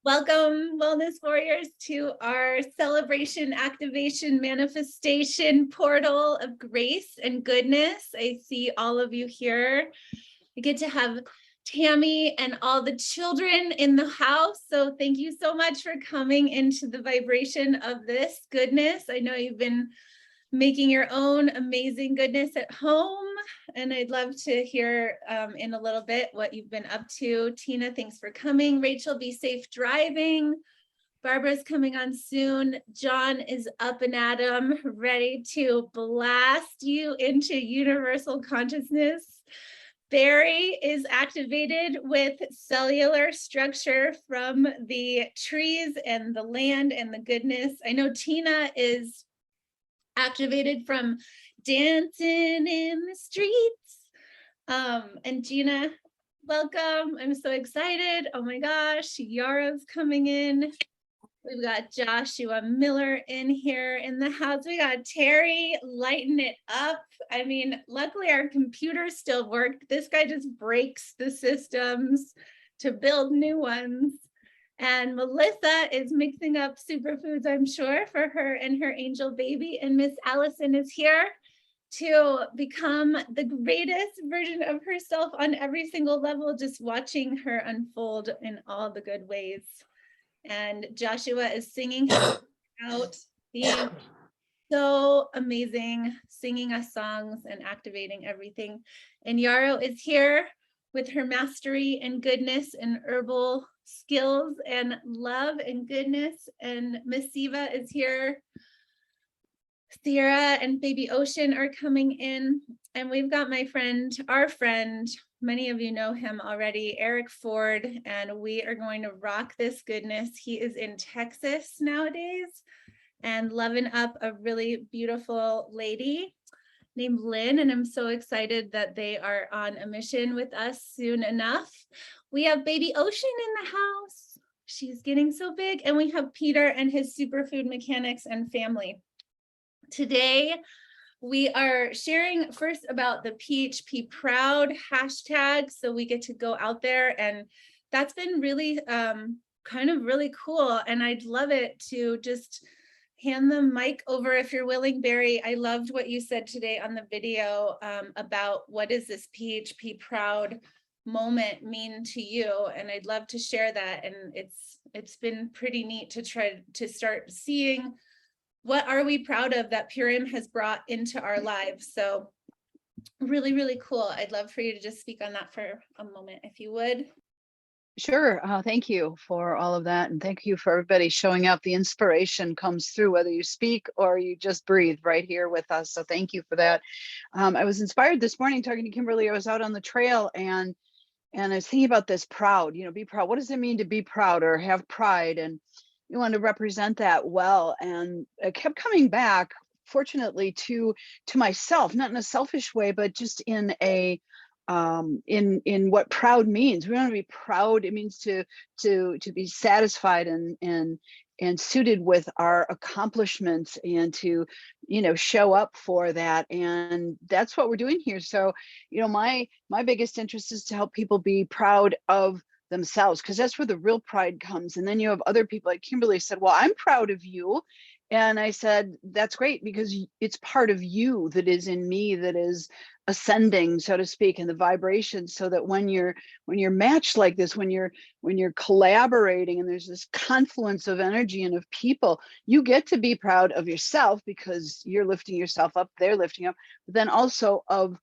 Welcome, Wellness Warriors, to our celebration, activation, manifestation portal of grace and goodness. I see all of you here. We get to have Tammy and all the children in the house. So thank you so much for coming into the vibration of this goodness. I know you've been making your own amazing goodness at home. And I'd love to hear in a little bit what you've been up to. Tina, thanks for coming. Rachel, be safe driving. Barbara's coming on soon. John is up and at 'em, ready to blast you into universal consciousness. Barry is activated with cellular structure from the trees and the land and the goodness. I know Tina is activated from dancing in the streets. And Gina, welcome. I'm so excited. Oh my gosh, Yara's coming in. We've got Joshua Miller in here in the house. We got Terry lighting it up. I mean, luckily our computers still work. This guy just breaks the systems to build new ones. And Melissa is mixing up superfoods, I'm sure, for her and her angel baby. And Miss Allison is here to become the greatest version of herself on every single level, just watching her unfold in all the good ways. And Joshua is singing out, being so amazing, singing us songs and activating everything. And Yarrow is here with her mastery and goodness and herbal skills and love and goodness. And Miss Siva is here. Sierra and Baby Ocean are coming in. And we've got my friend, our friend, many of you know him already, Eric Ford, and we are going to rock this goodness. He is in Texas nowadays and loving up a really beautiful lady named Lynn, and I'm so excited that they are on a mission with us soon enough. We have Baby Ocean in the house. She's getting so big. And we have Peter and his superfood mechanics and family. Today, we are sharing first about the PHP Proud hashtag. So we get to go out there, and that's been really kind of really cool. And I'd love it to just hand the mic over if you're willing, Barry. I loved what you said today on the video about what does this PHP Proud moment mean to you, and I'd love to share that. And it's been pretty neat to try to start seeing what are we proud of that Purim has brought into our lives. So really, really cool. I'd love for you to just speak on that for a moment, if you would. Sure. Thank you for all of that. And thank you for everybody showing up. The inspiration comes through whether you speak or you just breathe right here with us. So thank you for that. I was inspired this morning talking to Kimberly. I was out on the trail and I was thinking about this proud, be proud. What does it mean to be proud or have pride? And you want to represent that well. And I kept coming back, fortunately, to myself, not in a selfish way, but just in a in what proud means. We want to be proud. It means to be satisfied and suited with our accomplishments, and to show up for that. And that's what we're doing here. So my biggest interest is to help people be proud of themselves, because that's where the real pride comes. And then you have other people, like Kimberly said, well, I'm proud of you. And I said, that's great, because it's part of you that is in me, that is ascending, so to speak, in the vibration, so that when you're matched like this, when you're collaborating and there's this confluence of energy and of people, you get to be proud of yourself, because you're lifting yourself up, they're lifting up, but then also of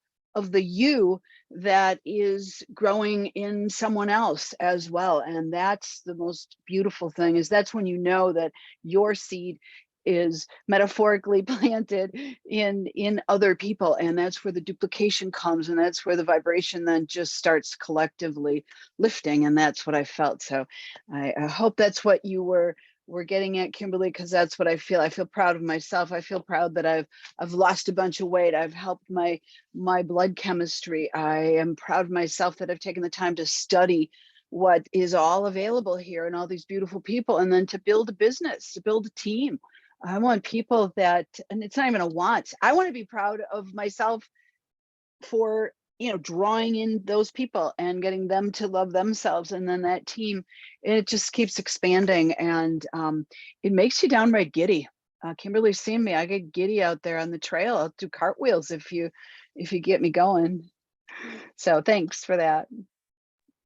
the you that is growing in someone else as well. And that's the most beautiful thing, is that's when you know that your seed is metaphorically planted in other people. And that's where the duplication comes, and that's where the vibration then just starts collectively lifting. And that's what I felt. So I hope that's what you were getting at, Kimberly, because that's what I feel. I feel proud of myself. I feel proud that I've lost a bunch of weight. I've helped my blood chemistry. I am proud of myself that I've taken the time to study what is all available here and all these beautiful people, and then to build a business, to build a team. I want people that, and it's not even a want, I want to be proud of myself for drawing in those people and getting them to love themselves. And then that team, it just keeps expanding, and it makes you downright giddy. Kimberly's seen me. I get giddy out there on the trail. I'll do cartwheels if you get me going. So thanks for that.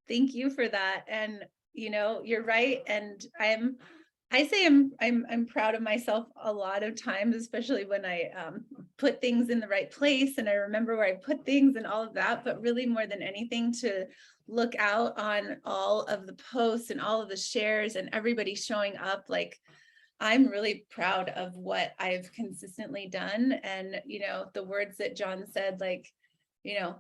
Thank you for that. And you're right. And I'm proud of myself a lot of times, especially when I put things in the right place and I remember where I put things and all of that. But really, more than anything, to look out on all of the posts and all of the shares and everybody showing up. Like, I'm really proud of what I've consistently done. And, the words that John said, like,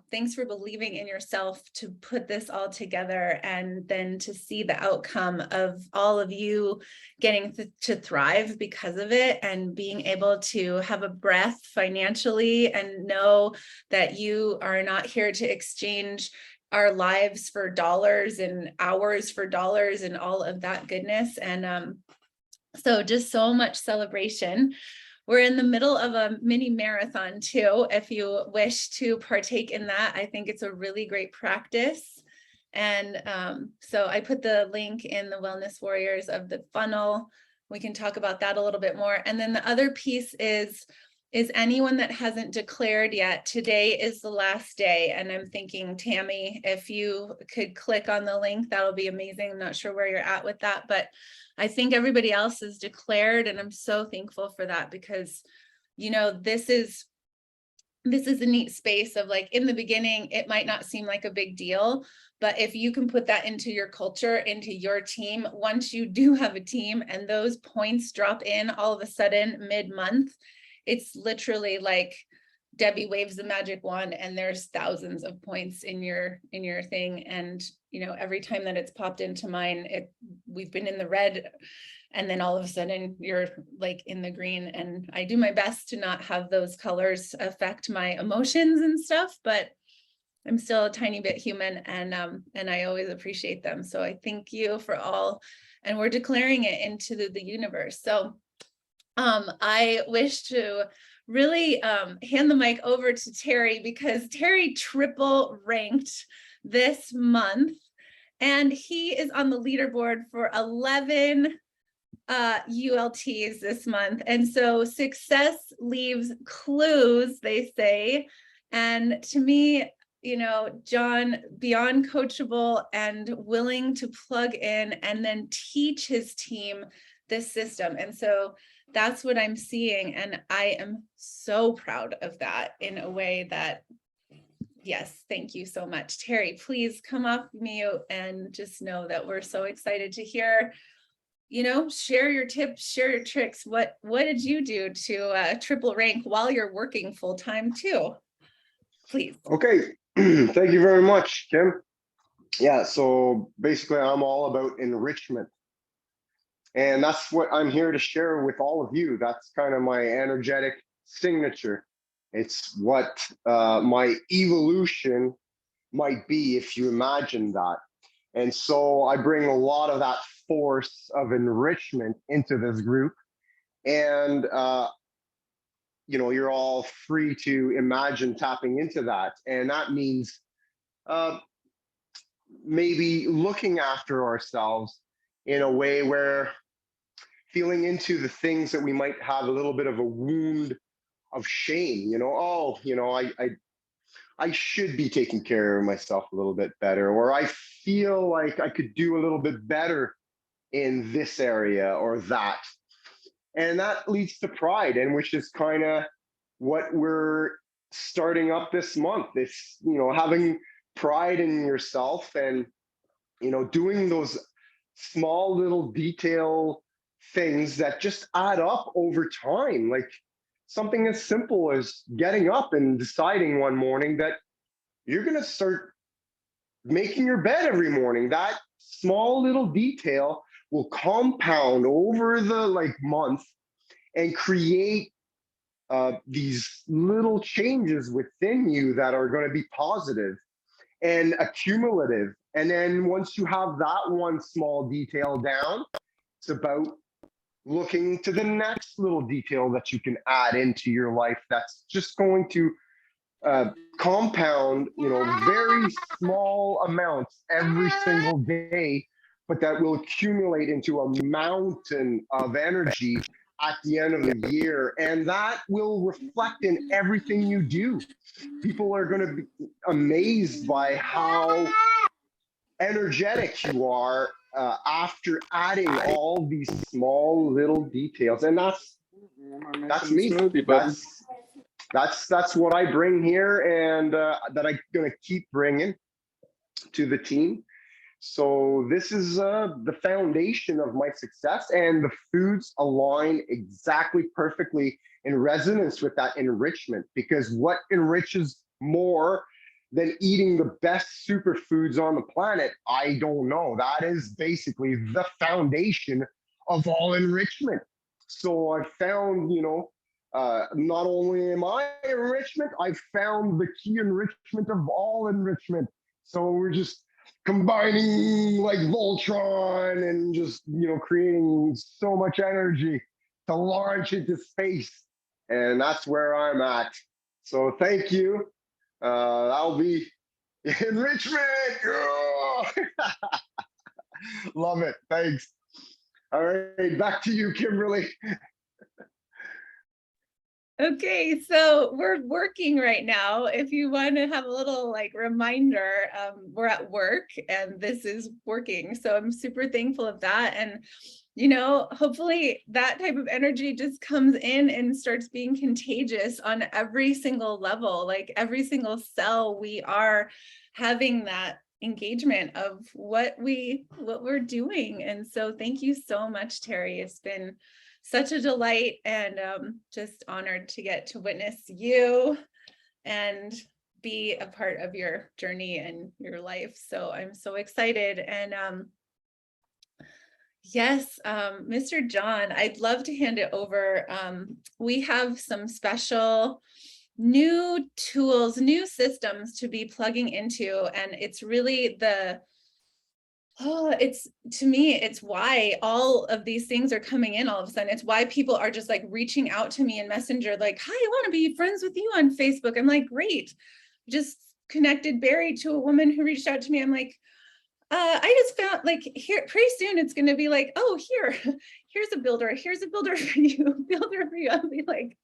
thanks for believing in yourself to put this all together, and then to see the outcome of all of you getting to thrive because of it, and being able to have a breath financially and know that you are not here to exchange our lives for dollars and hours for dollars and all of that goodness. And so just so much celebration. We're in the middle of a mini marathon too. If you wish to partake in that, I think it's a really great practice. And so I put the link in the Wellness Warriors of the funnel. We can talk about that a little bit more. And then the other piece is anyone that hasn't declared yet, today is the last day. And I'm thinking, Tammy, if you could click on the link, that'll be amazing. I'm not sure where you're at with that, but I think everybody else is declared. And I'm so thankful for that, because, this is a neat space of, like, in the beginning, it might not seem like a big deal, but if you can put that into your culture, into your team, once you do have a team and those points drop in all of a sudden mid-month, it's literally like Debbie waves the magic wand and there's thousands of points in your thing. And, every time that it's popped into mine, we've been in the red, and then all of a sudden you're like in the green. And I do my best to not have those colors affect my emotions and stuff, but I'm still a tiny bit human, and I always appreciate them. So I thank you for all, and we're declaring it into the universe. So I wish to really hand the mic over to Terry, because Terry triple ranked this month, and he is on the leaderboard for 11 ULTs this month. And so success leaves clues, they say. And to me, John, beyond coachable and willing to plug in and then teach his team this system. And so that's what I'm seeing. And I am so proud of that in a way that, yes, thank you so much. Terry, please come off mute and just know that we're so excited to hear, share your tips, share your tricks. What did you do to triple rank while you're working full time too? Please. Okay, thank you very much, Kim. Yeah, so basically I'm all about enrichment. And that's what I'm here to share with all of you. That's kind of my energetic signature. It's what my evolution might be if you imagine that. And so I bring a lot of that force of enrichment into this group. And, you're all free to imagine tapping into that. And that means maybe looking after ourselves in a way where feeling into the things that we might have a little bit of a wound of shame, I should be taking care of myself a little bit better, or I feel like I could do a little bit better in this area or that. And that leads to pride, and which is kind of what we're starting up this month. It's, having pride in yourself and, doing those small little detail things that just add up over time. Like something as simple as getting up and deciding one morning that you're going to start making your bed every morning. That small little detail will compound over the month and create these little changes within you that are going to be positive and accumulative. And then once you have that one small detail down, it's about looking to the next little detail that you can add into your life that's just going to compound, very small amounts every single day, but that will accumulate into a mountain of energy at the end of the year. And that will reflect in everything you do. People are going to be amazed by how energetic you are after adding all these small little details. And that's me. That's what I bring here, and that I'm going to keep bringing to the team. So this is the foundation of my success, and the foods align exactly perfectly in resonance with that enrichment, because what enriches more than eating the best superfoods on the planet? I don't know. That is basically the foundation of all enrichment. So I found, not only am I enrichment, I found the key enrichment of all enrichment. So we're just combining like Voltron and just, creating so much energy to launch into space. And that's where I'm at. So thank you. I'll be enrichment. Love it. Thanks. All right, back to you, Kimberly. Okay, so we're working right now. If you want to have a little reminder, we're at work and this is working. So I'm super thankful of that. And, hopefully that type of energy just comes in and starts being contagious on every single level, like every single cell. We are having that engagement of what we're doing. And so thank you so much, Terry. It's been such a delight, and just honored to get to witness you and be a part of your journey and your life. So I'm so excited. And yes, Mr. John, I'd love to hand it over. We have some special new tools, new systems to be plugging into, and it's really to me, it's why all of these things are coming in all of a sudden. It's why people are just reaching out to me in Messenger, like, hi, I want to be friends with you on Facebook. I'm like, great. Just connected Barry to a woman who reached out to me. I'm like, I just found here pretty soon it's going to be like, oh, here's a builder. Here's a builder for you, builder for you. I'll be like,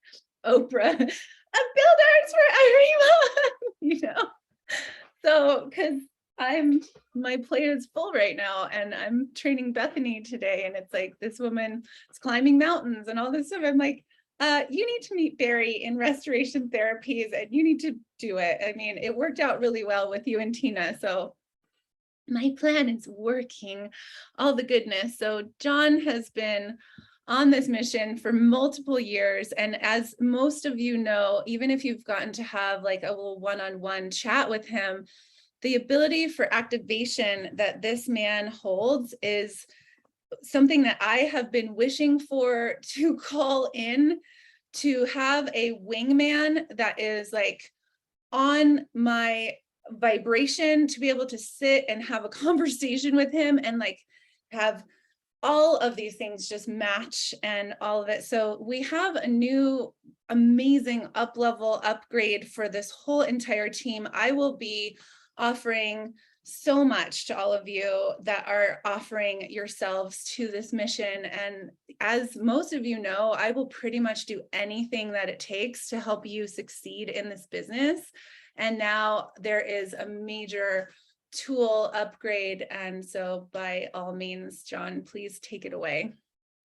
Oprah, a builder is for everyone, So, because my plate is full right now, and I'm training Bethany today, and it's like this woman is climbing mountains and all this stuff. I'm like, you need to meet Barry in restoration therapies, and you need to do it. I mean, it worked out really well with you and Tina. So my plan is working, all the goodness. So John has been on this mission for multiple years. And as most of you know, even if you've gotten to have a little one-on-one chat with him, the ability for activation that this man holds is something that I have been wishing for, to call in, to have a wingman that is on my vibration, to be able to sit and have a conversation with him and have all of these things just match and all of it. So we have a new amazing up-level upgrade for this whole entire team. I will be offering so much to all of you that are offering yourselves to this mission. And as most of you know, I will pretty much do anything that it takes to help you succeed in this business. And now there is a major tool upgrade. And so by all means, John, please take it away.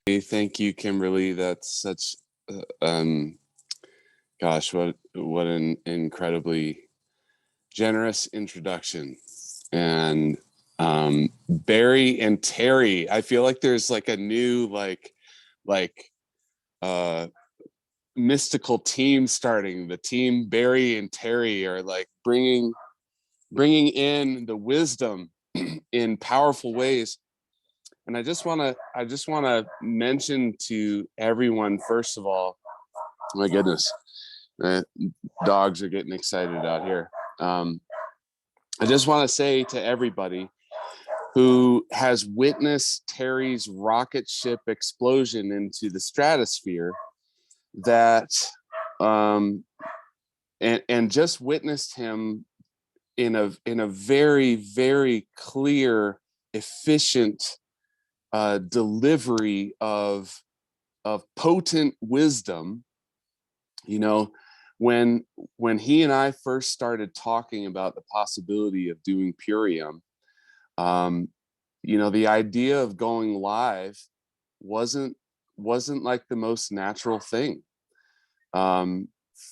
Thank you, Kimberly. That's such, gosh, what an incredibly generous introduction. And Barry and Terry, I feel like there's a new mystical team starting. The team Barry and Terry are bringing in the wisdom in powerful ways. And I just want to mention to everyone, first of all, my goodness, dogs are getting excited out here. I just want to say to everybody who has witnessed Terry's rocket ship explosion into the stratosphere that and just witnessed him in a very, very clear, efficient delivery of potent wisdom. You know, when he and I first started talking about the possibility of doing Purium, you know, the idea of going live wasn't like the most natural thing.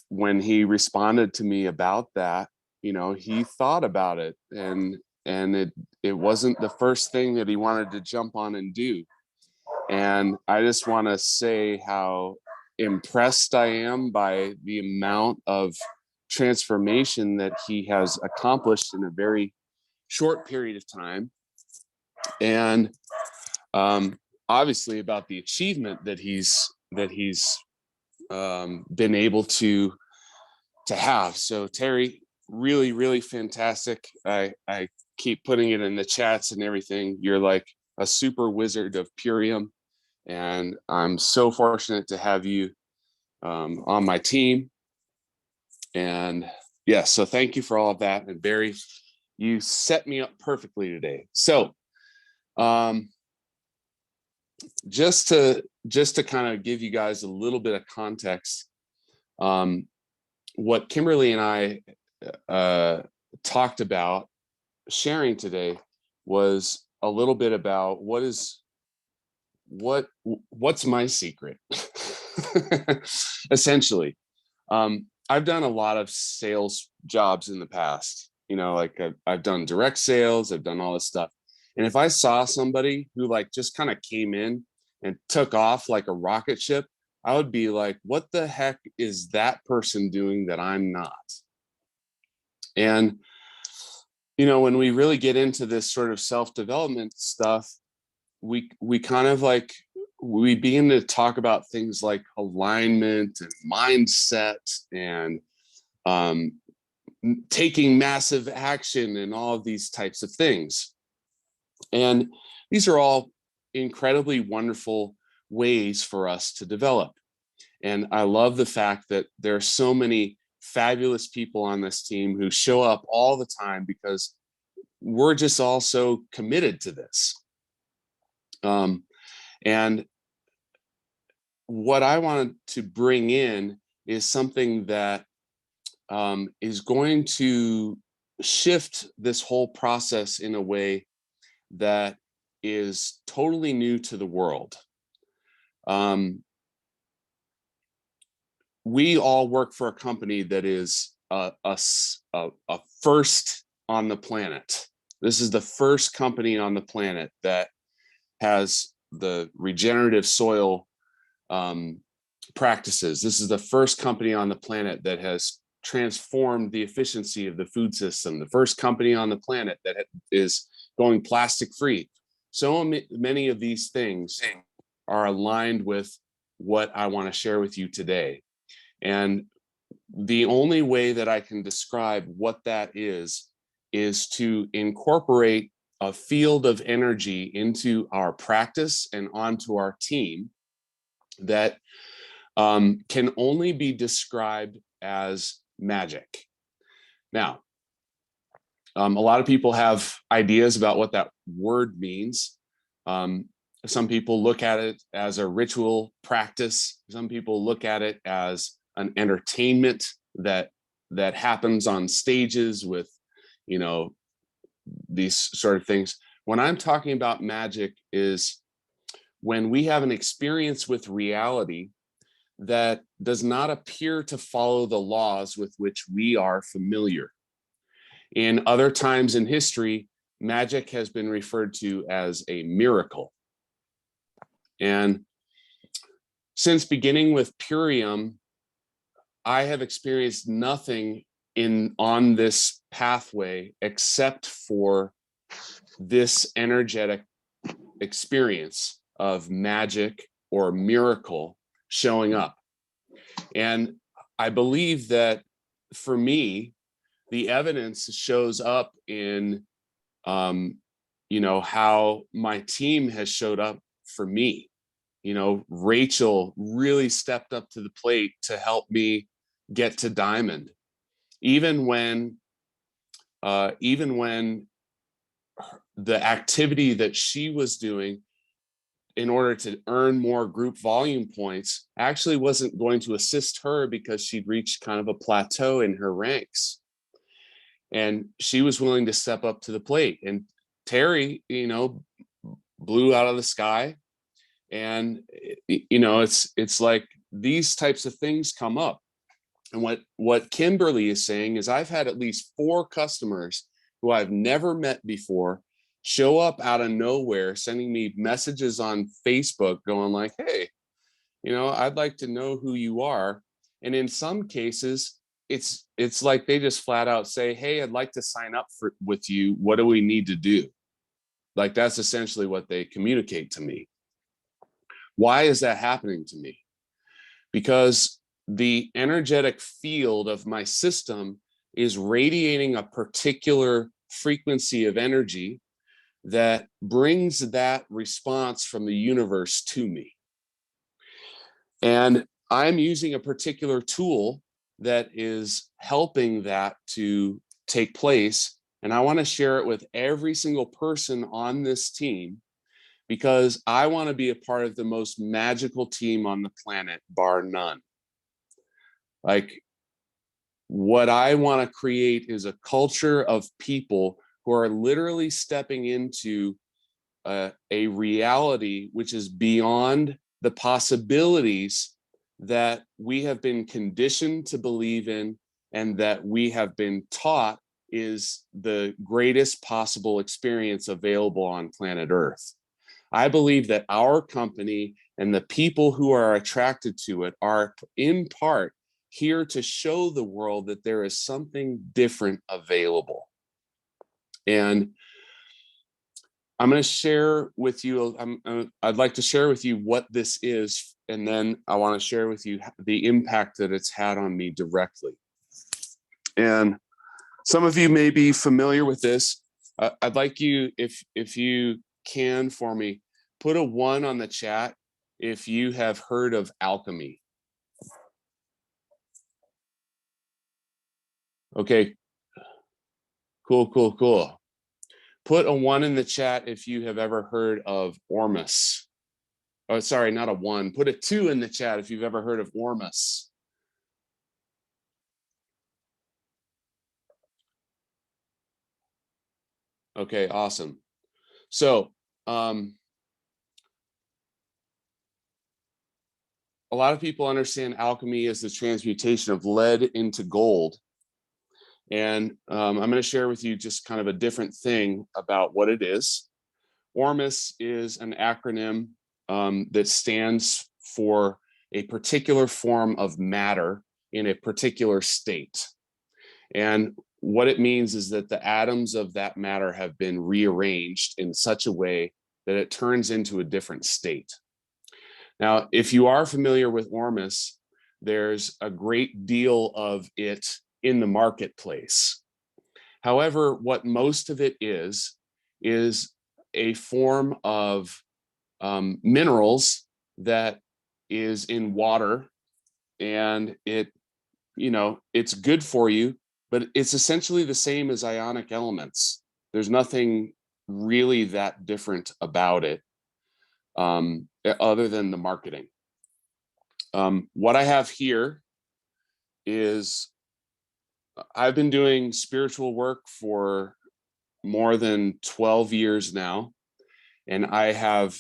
When he responded to me about that, you know, he thought about it, and it wasn't the first thing that he wanted to jump on and do. And I just want to say how impressed I am by the amount of transformation that he has accomplished in a very short period of time. And obviously about the achievement that he's been able to have. So Terry, really, really fantastic. I keep putting it in the chats and everything. You're like a super wizard of Purium, and I'm so fortunate to have you on my team. And yeah, so thank you for all of that. And Barry, you set me up perfectly today. So just to kind of give you guys a little bit of context, what Kimberly and I talked about sharing today was a little bit about what's my secret. Essentially, I've done a lot of sales jobs in the past, you know, like I've done direct sales, I've done all this stuff. And if I saw somebody who like just kind of came in and took off like a rocket ship, I would be like, what the heck is that person doing that I'm not? And, you know, when we really get into this sort of self-development stuff, we kind of like, we begin to talk about things like alignment and mindset and taking massive action and all of these types of things. And these are all incredibly wonderful ways for us to develop. And I love the fact that there are so many fabulous people on this team who show up all the time because we're just all so committed to this. And what I wanted to bring in is something that is going to shift this whole process in a way that is totally new to the world. We all work for a company that is a first on the planet. This is the first company on the planet that has the regenerative soil practices. This is the first company on the planet that has transformed the efficiency of the food system. The first company on the planet that is going plastic free. So many of these things are aligned with what I want to share with you today. And the only way that I can describe what that is to incorporate a field of energy into our practice and onto our team that can only be described as magic. Now, a lot of people have ideas about what that word means. Some people look at it as a ritual practice. Some people look at it as an entertainment that happens on stages with, you know, these sort of things. When I'm talking about magic is when we have an experience with reality that does not appear to follow the laws with which we are familiar. In other times in history, magic has been referred to as a miracle. And since beginning with Purium, I have experienced nothing on this pathway except for this energetic experience of magic or miracle showing up. And I believe that for me, the evidence shows up in, you know, how my team has showed up for me. You know, Rachel really stepped up to the plate to help me get to Diamond. even when the activity that she was doing in order to earn more group volume points actually wasn't going to assist her, because she'd reached kind of a plateau in her ranks. And she was willing to step up to the plate. And Terry, blew out of the sky. And, it's like these types of things come up. And what Kimberly is saying is, I've had at least 4 customers who I've never met before show up out of nowhere, sending me messages on Facebook going like, hey, I'd like to know who you are. And in some cases, it's like they just flat out say, hey, I'd like to sign up with you. What do we need to do? Like, that's essentially what they communicate to me. Why is that happening to me? Because the energetic field of my system is radiating a particular frequency of energy that brings that response from the universe to me. And I'm using a particular tool that is helping that to take place. And I want to share it with every single person on this team, because I want to be a part of the most magical team on the planet, bar none. Like, what I want to create is a culture of people who are literally stepping into a reality which is beyond the possibilities that we have been conditioned to believe in, and that we have been taught is the greatest possible experience available on planet Earth. I believe that our company and the people who are attracted to it are in part here to show the world that there is something different available. And I'm going to share with you, I'd like to share with you what this is, and then I want to share with you the impact that it's had on me directly. And some of you may be familiar with this. I'd like you, if you can for me, put a 1 on the chat if you have heard of Alchemy. Okay, cool. Put a 1 in the chat if you have ever heard of Ormus. Oh, sorry, not a 1. Put a 2 in the chat if you've ever heard of Ormus. Okay, awesome. So, a lot of people understand alchemy as the transmutation of lead into gold. And I'm going to share with you just kind of a different thing about what it is. Ormus is an acronym that stands for a particular form of matter in a particular state. And what it means is that the atoms of that matter have been rearranged in such a way that it turns into a different state. Now, if you are familiar with Ormus, there's a great deal of it in the marketplace. However, what most of it is a form of minerals that is in water, and it's good for you, but it's essentially the same as ionic elements. There's nothing really that different about it, other than the marketing. What I have here is, I've been doing spiritual work for more than 12 years now, and I have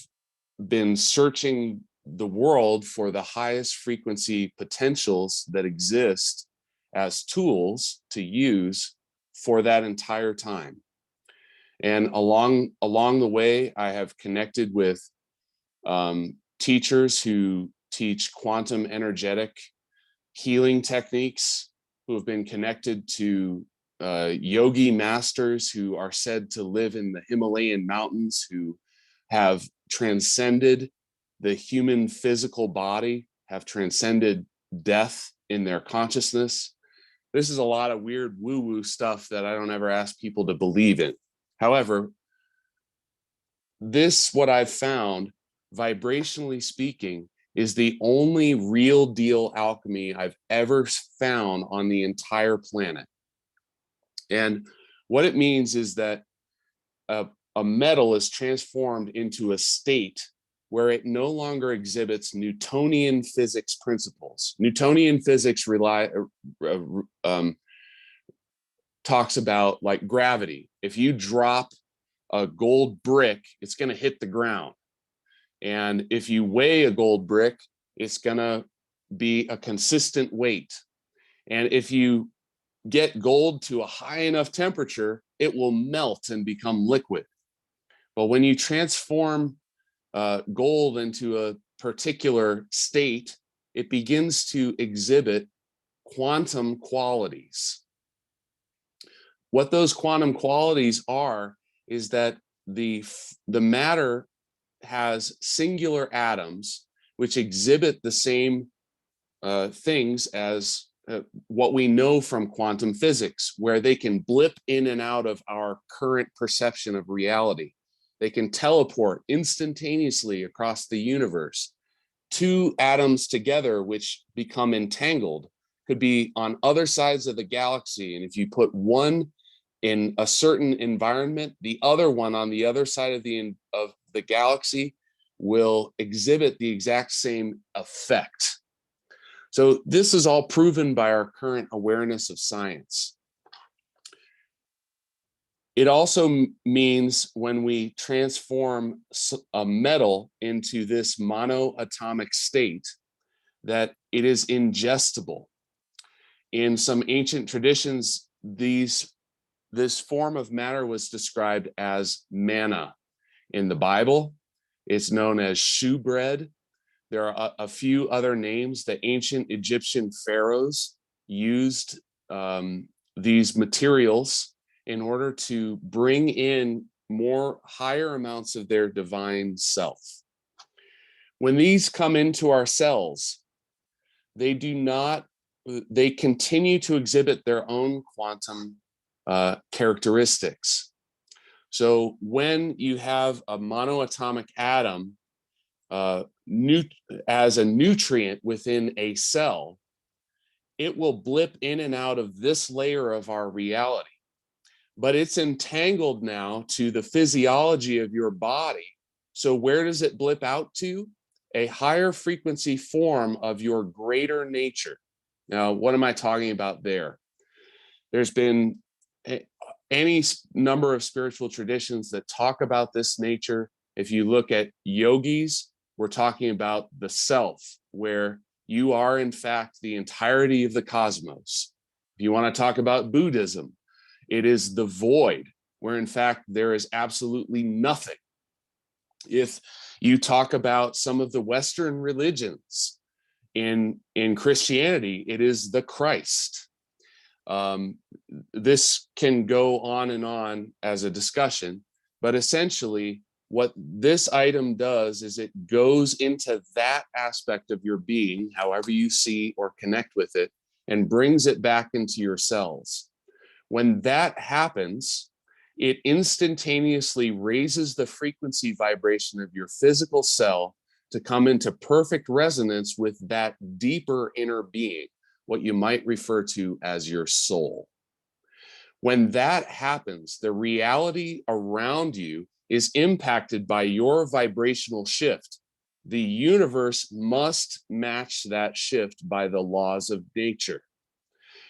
been searching the world for the highest frequency potentials that exist as tools to use for that entire time. And along the way, I have connected with teachers who teach quantum energetic healing techniques, who have been connected to yogi masters who are said to live in the Himalayan mountains, who have transcended the human physical body, have transcended death in their consciousness. This is a lot of weird woo-woo stuff that I don't ever ask people to believe in. However, what I've found, vibrationally speaking, is the only real deal alchemy I've ever found on the entire planet. And what it means is that a metal is transformed into a state where it no longer exhibits Newtonian physics principles. Newtonian physics talks about like gravity. If you drop a gold brick, it's going to hit the ground. And if you weigh a gold brick, it's going to be a consistent weight. And if you get gold to a high enough temperature, it will melt and become liquid. But when you transform gold into a particular state, it begins to exhibit quantum qualities. What those quantum qualities are is that the matter has singular atoms which exhibit the same things as what we know from quantum physics, where they can blip in and out of our current perception of reality. They can teleport instantaneously across the universe. Two atoms together, which become entangled, could be on other sides of the galaxy. And if you put one in a certain environment, the other one on the other side of the galaxy will exhibit the exact same effect. So this is all proven by our current awareness of science. It also means when we transform a metal into this monoatomic state, that it is ingestible. In some ancient traditions, this form of matter was described as manna. In the Bible, it's known as shewbread. There are a few other names. The ancient Egyptian pharaohs used these materials in order to bring in more higher amounts of their divine self. When these come into our cells, they continue to exhibit their own quantum characteristics. So when you have a monoatomic atom as a nutrient within a cell, it will blip in and out of this layer of our reality. But it's entangled now to the physiology of your body. So where does it blip out to? A higher frequency form of your greater nature. Now, what am I talking about there? There's been any number of spiritual traditions that talk about this nature. If you look at yogis, we're talking about the self, where you are, in fact, the entirety of the cosmos. If you want to talk about Buddhism, it is the void, where, in fact, there is absolutely nothing. If you talk about some of the Western religions, in Christianity, it is the Christ. This can go on and on as a discussion, but essentially what this item does is it goes into that aspect of your being, however you see or connect with it, and brings it back into your cells. When that happens, it instantaneously raises the frequency vibration of your physical cell to come into perfect resonance with that deeper inner being, what you might refer to as your soul. When that happens, the reality around you is impacted by your vibrational shift. The universe must match that shift by the laws of nature.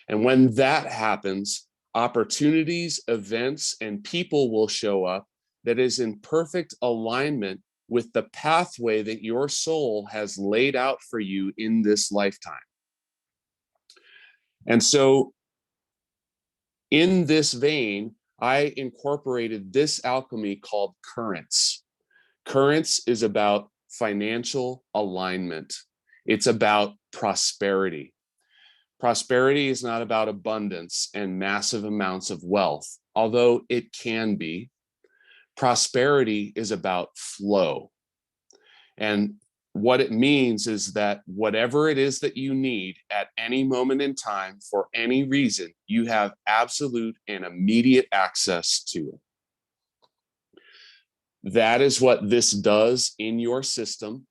And when that happens, opportunities, events, and people will show up that is in perfect alignment with the pathway that your soul has laid out for you in this lifetime. And so in this vein, I incorporated this alchemy called currents. Currents is about financial alignment. It's about prosperity. Prosperity is not about abundance and massive amounts of wealth, although it can be. Prosperity is about flow. And what it means is that whatever it is that you need at any moment in time for any reason, you have absolute and immediate access to it. That is what this does in your system.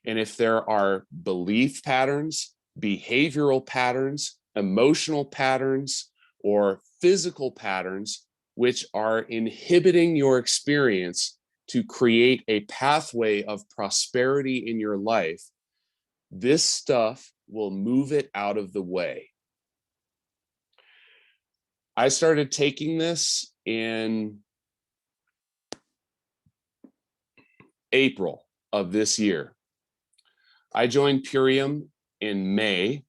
And if there are belief patterns, behavioral patterns, emotional patterns, or physical patterns which are inhibiting your experience to create a pathway of prosperity in your life, this stuff will move it out of the way. I started taking this in April of this year. I joined Purium in May.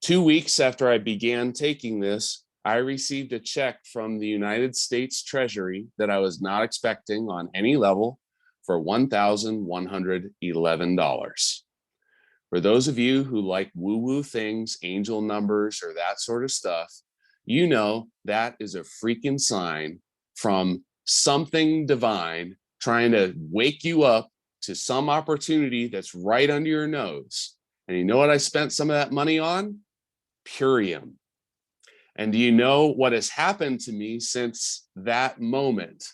2 weeks after I began taking this, I received a check from the United States Treasury that I was not expecting on any level for $1,111. For those of you who like woo-woo things, angel numbers, or that sort of stuff, you know that is a freaking sign from something divine trying to wake you up to some opportunity that's right under your nose. And you know what I spent some of that money on? Purium. And do you know what has happened to me since that moment?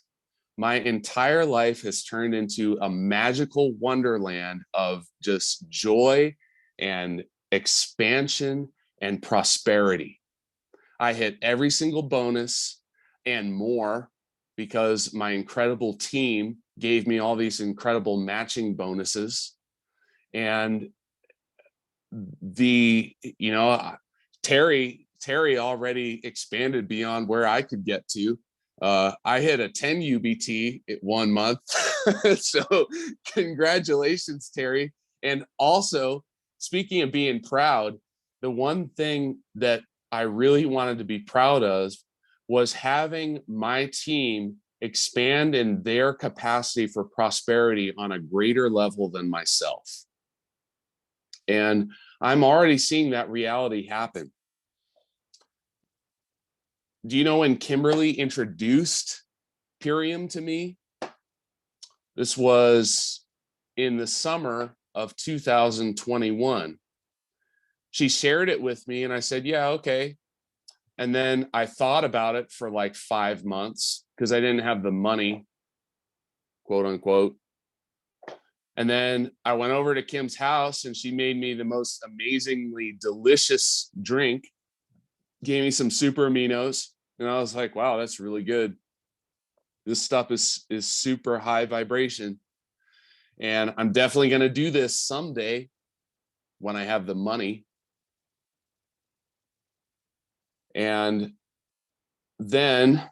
My entire life has turned into a magical wonderland of just joy and expansion and prosperity. I hit every single bonus and more because my incredible team gave me all these incredible matching bonuses. And Terry already expanded beyond where I could get to. I hit a 10 UBT at 1 month. So congratulations, Terry. And also, speaking of being proud, the one thing that I really wanted to be proud of was having my team expand in their capacity for prosperity on a greater level than myself. And I'm already seeing that reality happen. Do you know when Kimberly introduced Purium to me? This was in the summer of 2021. She shared it with me and I said, yeah, okay. And then I thought about it for like 5 months because I didn't have the money, quote unquote. And then I went over to Kim's house and she made me the most amazingly delicious drink, gave me some super aminos. And I was like, wow, that's really good. This stuff is super high vibration. And I'm definitely going to do this someday when I have the money. And then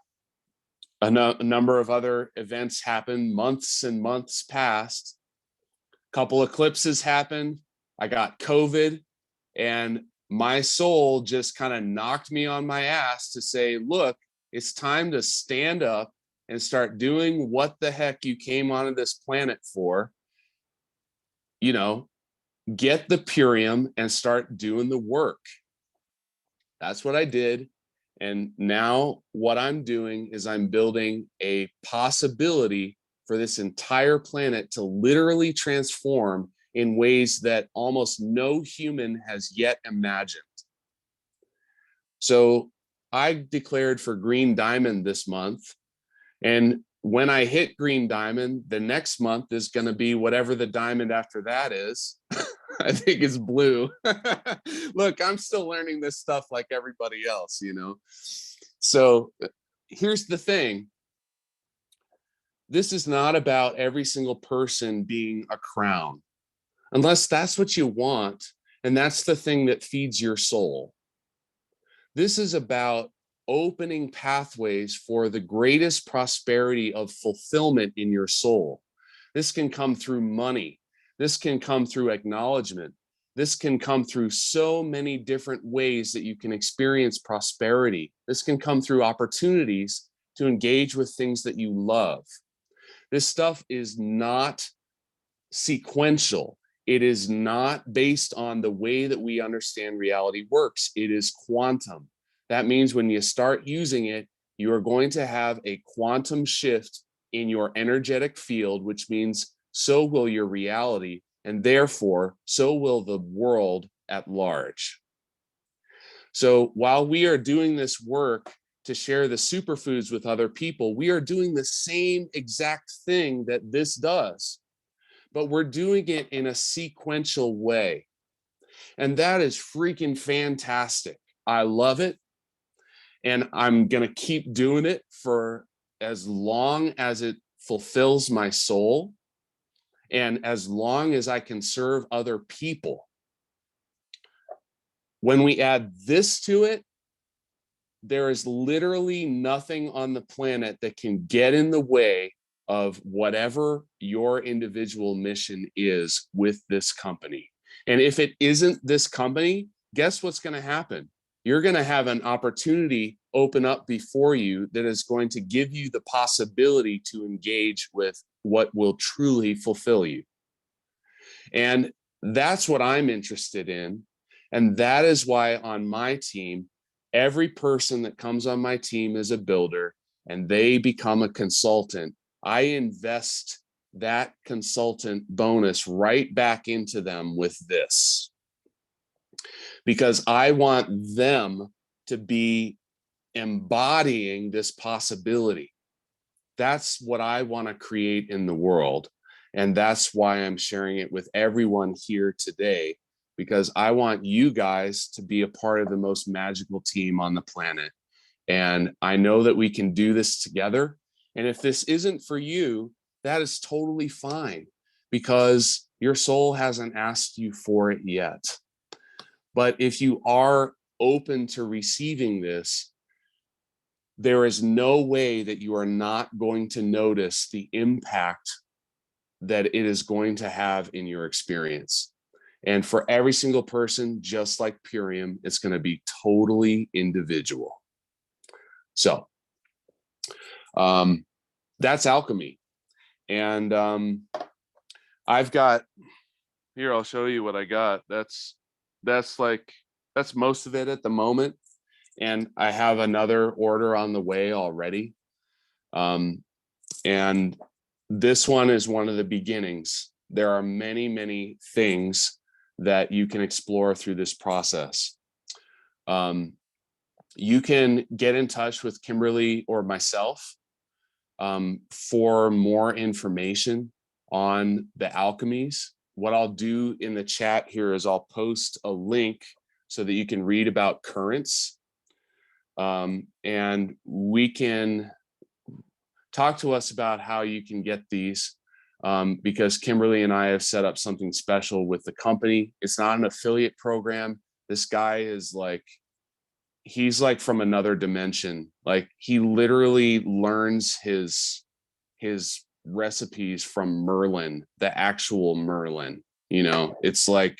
a number of other events happened, months and months passed. A couple eclipses happened. I got COVID and my soul just kind of knocked me on my ass to say, look, it's time to stand up and start doing what the heck you came onto this planet for. You know, get the Purium and start doing the work. That's what I did. And now what I'm doing is I'm building a possibility for this entire planet to literally transform in ways that almost no human has yet imagined. So I declared for Green Diamond this month. And when I hit Green Diamond, the next month is going to be whatever the diamond after that is. I think it's blue. Look, I'm still learning this stuff like everybody else, you know. So here's the thing. This is not about every single person being a crown, unless that's what you want. And that's the thing that feeds your soul. This is about opening pathways for the greatest prosperity of fulfillment in your soul. This can come through money. This can come through acknowledgement. This can come through so many different ways that you can experience prosperity. This can come through opportunities to engage with things that you love. This stuff is not sequential. It is not based on the way that we understand reality works. It is quantum. That means when you start using it, you are going to have a quantum shift in your energetic field, which means so will your reality, and therefore so will the world at large. So while we are doing this work to share the superfoods with other people, we are doing the same exact thing that this does. but we're doing it in a sequential way. And that is freaking fantastic. I love it. And I'm going to keep doing it for as long as it fulfills my soul and as long as I can serve other people. When we add this to it, there is literally nothing on the planet that can get in the way of whatever your individual mission is with this company. And if it isn't this company, guess what's going to happen? You're going to have an opportunity open up before you that is going to give you the possibility to engage with what will truly fulfill you. And that's what I'm interested in. And that is why on my team, every person that comes on my team is a builder and they become a consultant. I invest that consultant bonus right back into them with this, because I want them to be embodying this possibility. That's what I want to create in the world. And that's why I'm sharing it with everyone here today, because I want you guys to be a part of the most magical team on the planet. And I know that we can do this together. And if this isn't for you, that is totally fine, because your soul hasn't asked you for it yet. But if you are open to receiving this, there is no way that you are not going to notice the impact that it is going to have in your experience. And for every single person, just like Purium, it's going to be totally individual. So that's alchemy. And I've got here, I'll show you what I got. That's most of it at the moment. And I have another order on the way already. And this one is one of the beginnings. There are many, many things that you can explore through this process. You can get in touch with Kimberly or myself for more information on the alchemies. What I'll do in the chat here is I'll post a link so that you can read about currents. And we can talk to us about how you can get these, because Kimberly and I have set up something special with the company. It's not an affiliate program. This guy is like, he's like from another dimension. Like he literally learns his recipes from Merlin, the actual Merlin. You know, it's like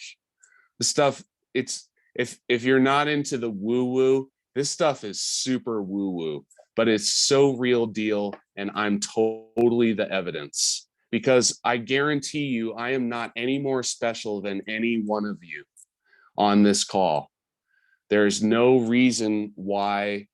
the stuff, it's if you're not into the woo-woo, this stuff is super woo-woo, but it's so real deal. And I'm totally the evidence, because I guarantee you, I am not any more special than any one of you on this call. There's no reason why,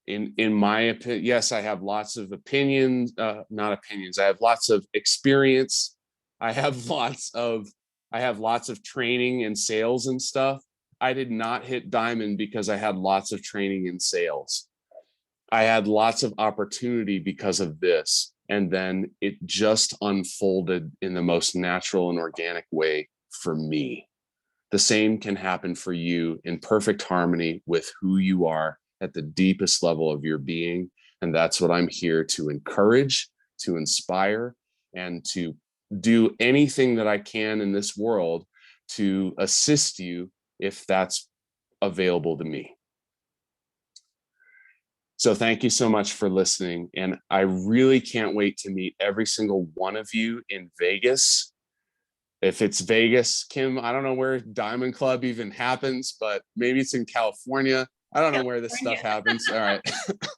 in my opinion, yes, I have lots of opinions, not opinions. I have lots of experience. I have lots of training in sales and stuff. I did not hit diamond because I had lots of training in sales. I had lots of opportunity because of this. And then it just unfolded in the most natural and organic way for me. The same can happen for you in perfect harmony with who you are at the deepest level of your being. And that's what I'm here to encourage, to inspire, and to do anything that I can in this world to assist you if that's available to me. So thank you so much for listening. And I really can't wait to meet every single one of you in Vegas. If it's Vegas, Kim, I don't know where Diamond Club even happens, but maybe it's in California. I don't know where this stuff happens. All right.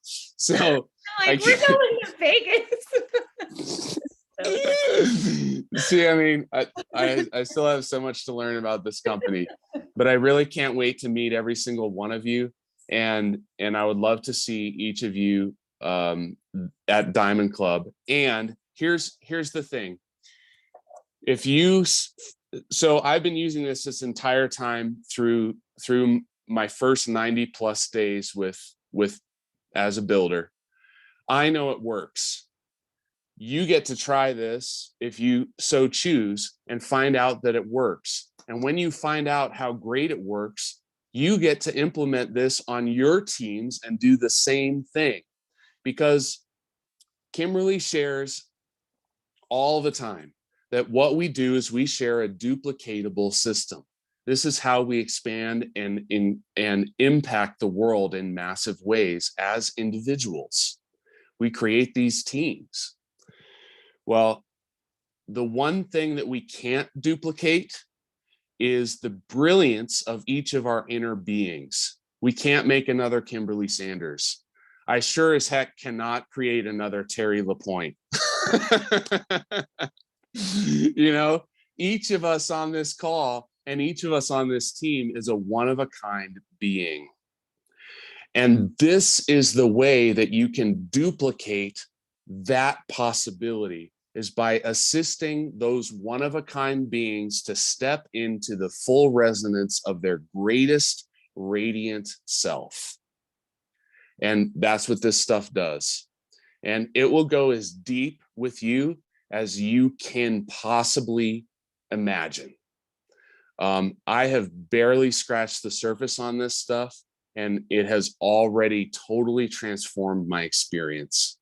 So like, we're going to Vegas. See, I mean, I still have so much to learn about this company, but I really can't wait to meet every single one of you. And I would love to see each of you at Diamond Club. And here's the thing. So I've been using this entire time through my first 90 plus days with as a builder. I know it works. you get to try this if you so choose and find out that it works. And when you find out how great it works, you get to implement this on your teams and do the same thing. Because Kimberly shares all the time that what we do is we share a duplicatable system. This is how we expand and impact the world in massive ways as individuals. We create these teams. Well, the one thing that we can't duplicate is the brilliance of each of our inner beings. We can't make another Kimberly Sanders. I sure as heck cannot create another Terry LaPointe. You know, each of us on this call and each of us on this team is a one-of-a-kind being. And this is the way that you can duplicate that possibility, is by assisting those one-of-a-kind beings to step into the full resonance of their greatest radiant self. And that's what this stuff does. And it will go as deep with you as you can possibly imagine. I have barely scratched the surface on this stuff, and it has already totally transformed my experience.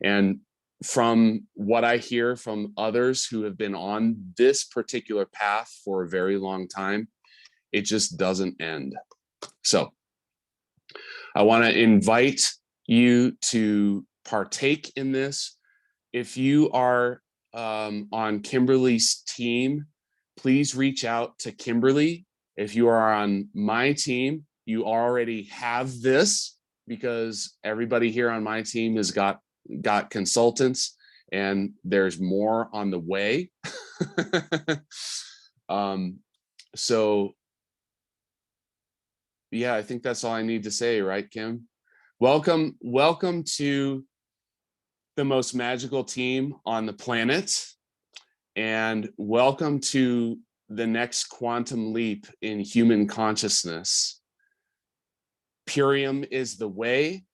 And from what I hear from others who have been on this particular path for a very long time, it just doesn't end. So I want to invite you to partake in this. If you are on Kimberly's team, please reach out to Kimberly. If you are on my team, you already have this, because everybody here on my team has got consultants, and there's more on the way. So yeah, I think that's all I need to say, right, Kim? Welcome to the most magical team on the planet, and welcome to the next quantum leap in human consciousness. Purium is the way.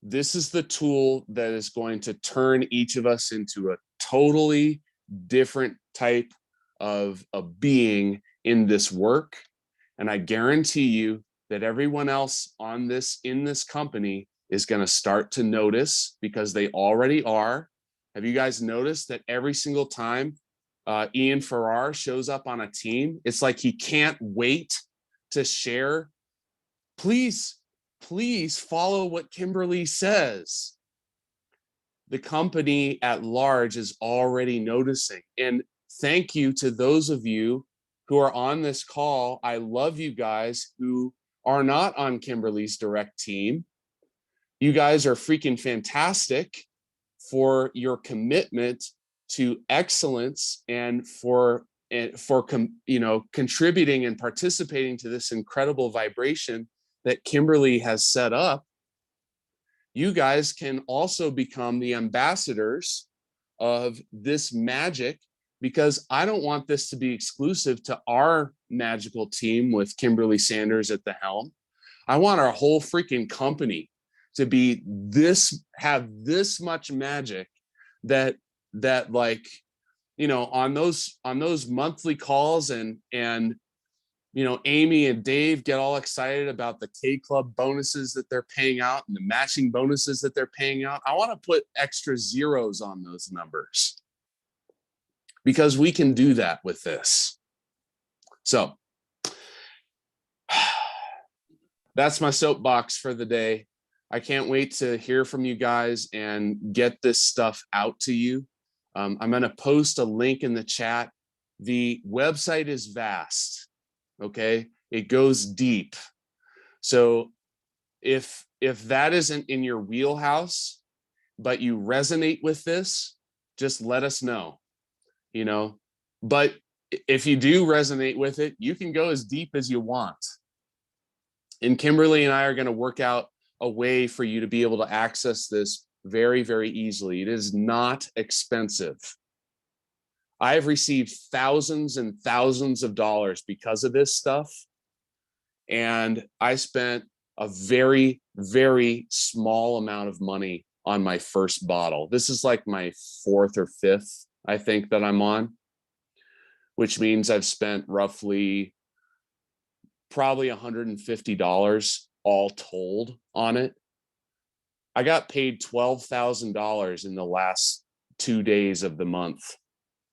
This is the tool that is going to turn each of us into a totally different type of a being in this work. And I guarantee you that everyone else in this company is going to start to notice, because they already are. Have you guys noticed that every single time Ian Farrar shows up on a team, it's like he can't wait to share? Please follow what Kimberly says. The company at large is already noticing. And thank you to those of you who are on this call. I love you guys who are not on Kimberly's direct team. You guys are freaking fantastic for your commitment to excellence and for contributing and participating to this incredible vibration that Kimberly has set up. You guys can also become the ambassadors of this magic, because I don't want this to be exclusive to our magical team with Kimberly Sanders at the helm. I want our whole freaking company to be have this much magic that like, on those monthly calls and Amy and Dave get all excited about the K Club bonuses that they're paying out and the matching bonuses that they're paying out. I want to put extra zeros on those numbers, because we can do that with this. So that's my soapbox for the day. I can't wait to hear from you guys and get this stuff out to you. I'm going to post a link in the chat. The website is vast. Okay, it goes deep. So if that isn't in your wheelhouse, but you resonate with this, just let us know. But if you do resonate with it, you can go as deep as you want. And Kimberly and I are going to work out a way for you to be able to access this very, very easily. It is not expensive. I've received thousands and thousands of dollars because of this stuff. And I spent a very, very small amount of money on my first bottle. This is like my 4th or 5th, I think, that I'm on, which means I've spent roughly probably $150 all told on it. I got paid $12,000 in the last 2 days of the month,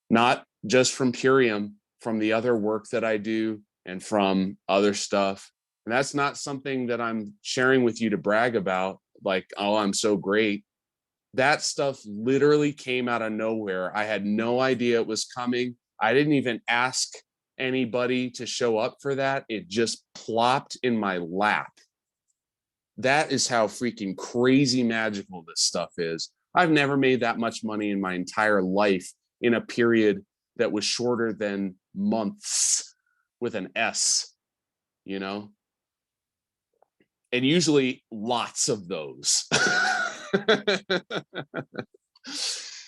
not just from Purium, from the other work that I do and from other stuff. And that's not something that I'm sharing with you to brag about, like, oh, I'm so great. That stuff literally came out of nowhere. I had no idea it was coming. I didn't even ask anybody to show up for that. It just plopped in my lap. That is how freaking crazy magical this stuff is. I've never made that much money in my entire life in a period that was shorter than months with an S, you know? And usually lots of those.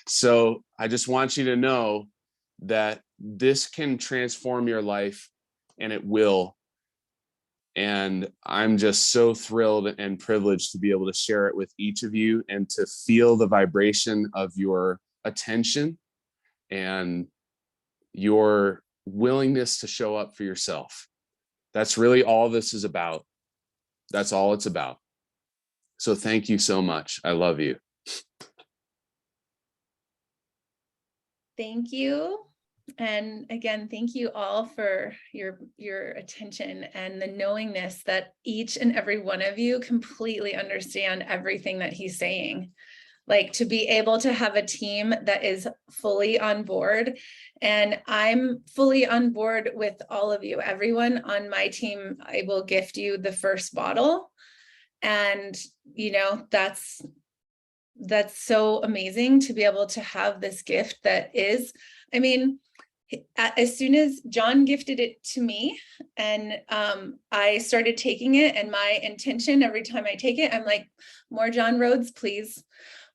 So I just want you to know that this can transform your life, and it will. And I'm just so thrilled and privileged to be able to share it with each of you and to feel the vibration of your attention and your willingness to show up for yourself. That's really all this is about. That's all it's about. So thank you so much. I love you. Thank you. And again, thank you all for your attention and the knowingness that each and every one of you completely understand everything that he's saying. Like, to be able to have a team that is fully on board, and I'm fully on board with all of you. Everyone on my team, I will gift you the first bottle. And, you know, that's so amazing to be able to have this gift that is, I mean, as soon as John gifted it to me and I started taking it, and my intention every time I take it, I'm like, more John Rhodes, please.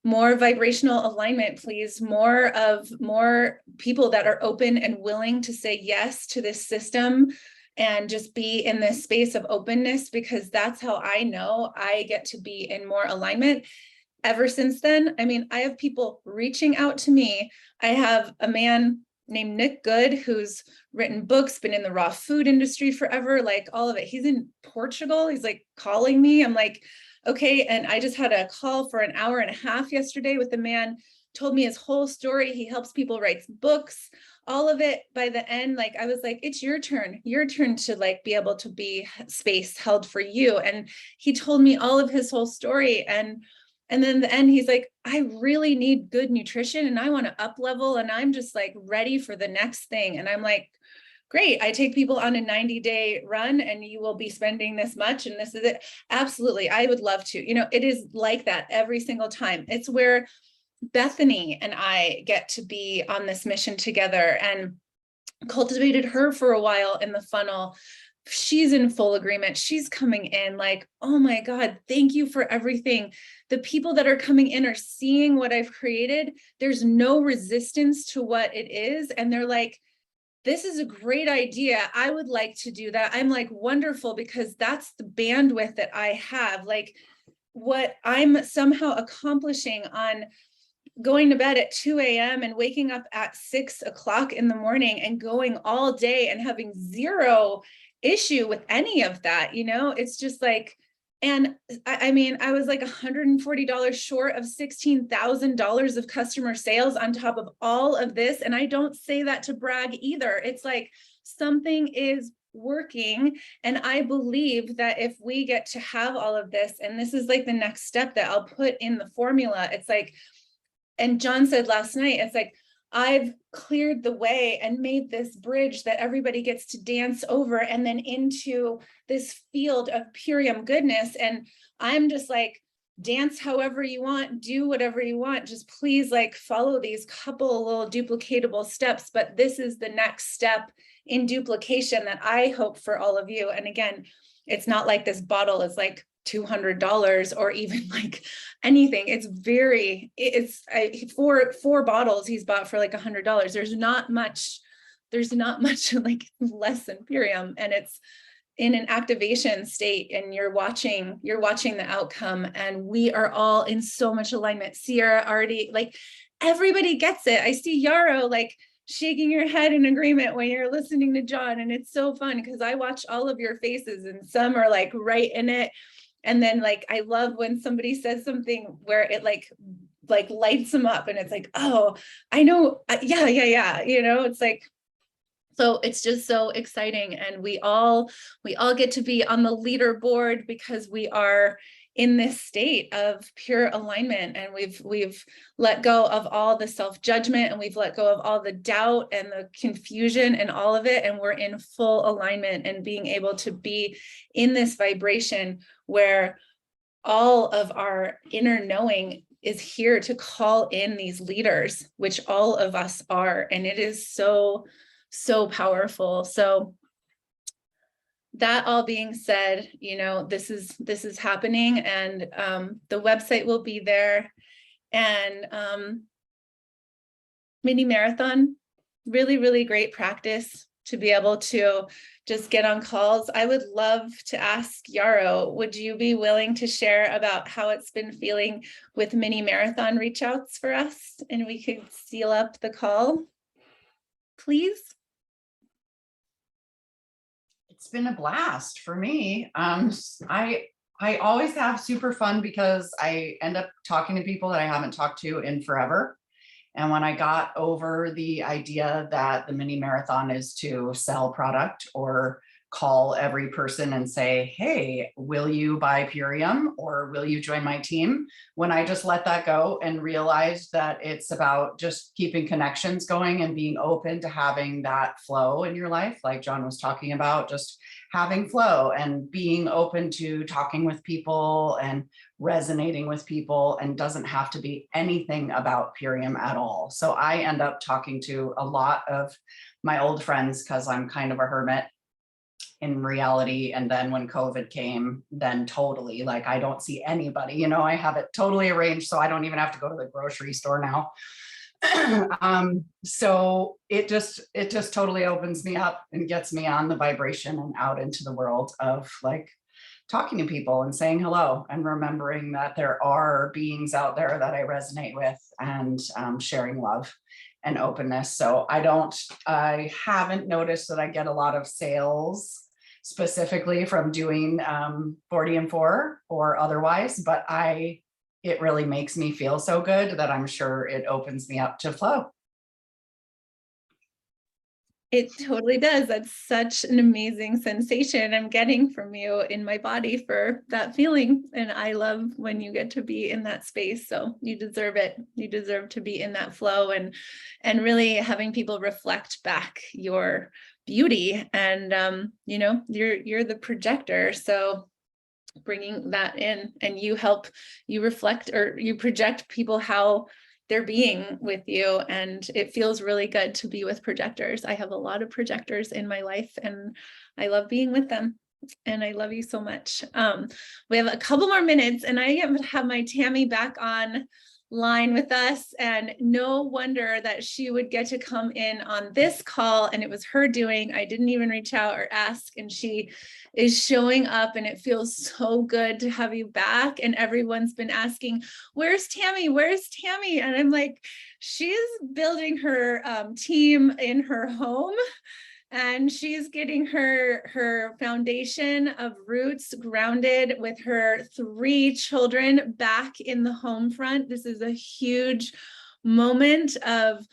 More vibrational alignment, please. More people that are open and willing to say yes to this system and just be in this space of openness, because that's how I know I get to be in more alignment. Ever since then, I mean, I have people reaching out to me. I have a man named Nick Good, who's written books, been in the raw food industry forever, like all of it. He's in Portugal. He's like calling me. I'm like, okay. And I just had a call for an hour and a half yesterday with a man, told me his whole story. He helps people write books, all of it. By the end, like, I was like, it's your turn to like be able to be space held for you. And he told me all of his whole story. And then the end, he's like, I really need good nutrition and I want to up level, and I'm just like ready for the next thing. And I'm like, great, I take people on a 90-day run and you will be spending this much and this is it. Absolutely, I would love to. You know, it is like that every single time. It's where Bethany and I get to be on this mission together, and cultivated her for a while in the funnel. She's in full agreement. She's coming in like, oh my God, thank you for everything. The people that are coming in are seeing what I've created. There's no resistance to what it is. And they're like, this is a great idea. I would like to do that. I'm like, wonderful, because that's the bandwidth that I have. Like, what I'm somehow accomplishing on going to bed at 2 a.m. and waking up at 6 o'clock in the morning and going all day and having zero issue with any of that, you know, it's just like, and I mean, I was like $140 short of $16,000 of customer sales on top of all of this. And I don't say that to brag either. It's like something is working. And I believe that if we get to have all of this, and this is like the next step that I'll put in the formula, it's like, and John said last night, it's like, I've cleared the way and made this bridge that everybody gets to dance over and then into this field of Purium goodness. And I'm just like, dance however you want, do whatever you want. Just please like follow these couple little duplicatable steps. But this is the next step in duplication that I hope for all of you. And again, it's not like this bottle is like $200 or even like anything. It's four bottles he's bought for like $100. There's not much like less than Purium. And in an activation state and you're watching the outcome, and we are all in so much alignment. Sierra already, like, everybody gets it. I see Yarrow like shaking your head in agreement when you're listening to John, and it's so fun because I watch all of your faces and some are like right in it. And then like I love when somebody says something where it like lights them up and it's like, oh, I know, yeah, you know, it's like, so it's just so exciting. And we all get to be on the leaderboard because we are in this state of pure alignment, and we've let go of all the self-judgment, and we've let go of all the doubt and the confusion and all of it, and we're in full alignment and being able to be in this vibration where all of our inner knowing is here to call in these leaders, which all of us are. And it is so powerful. So that all being said, you know, this is happening, and the website will be there. And mini marathon, really great practice to be able to just get on calls. I would love to ask Yarrow, would you be willing to share about how it's been feeling with mini marathon reach outs for us? And we could seal up the call, please. It's been a blast for me. I always have super fun because I end up talking to people that I haven't talked to in forever. And when I got over the idea that the mini marathon is to sell product or call every person and say, hey, will you buy Purium or will you join my team? When I just let that go and realized that it's about just keeping connections going and being open to having that flow in your life, like John was talking about, just having flow and being open to talking with people and resonating with people, and doesn't have to be anything about Purium at all. So I end up talking to a lot of my old friends because I'm kind of a hermit in reality. And then when COVID came, then totally, like, I don't see anybody, you know, I have it totally arranged so I don't even have to go to the grocery store now. So it just totally opens me up and gets me on the vibration and out into the world of like talking to people and saying hello and remembering that there are beings out there that I resonate with, and sharing love and openness. So I haven't noticed that I get a lot of sales specifically from doing 40 and 4 or otherwise, but it really makes me feel so good that I'm sure it opens me up to flow. It totally does. That's such an amazing sensation I'm getting from you in my body for that feeling. And I love when you get to be in that space. So you deserve it. You deserve to be in that flow and really having people reflect back your beauty. And you know, you're the projector. So bringing that in, and you reflect, or you project people how they're being with you, and it feels really good to be with projectors. I have a lot of projectors in my life and I love being with them, and I love you so much. We have a couple more minutes and I have my Tammy back on line with us, and no wonder that she would get to come in on this call, and it was her doing. I didn't even reach out or ask, and she is showing up, and it feels so good to have you back. And everyone's been asking, where's Tammy? Where's Tammy? And I'm like, she's building her team in her home, and she's getting her foundation of roots grounded with her 3 children back in the home front. This is a huge moment of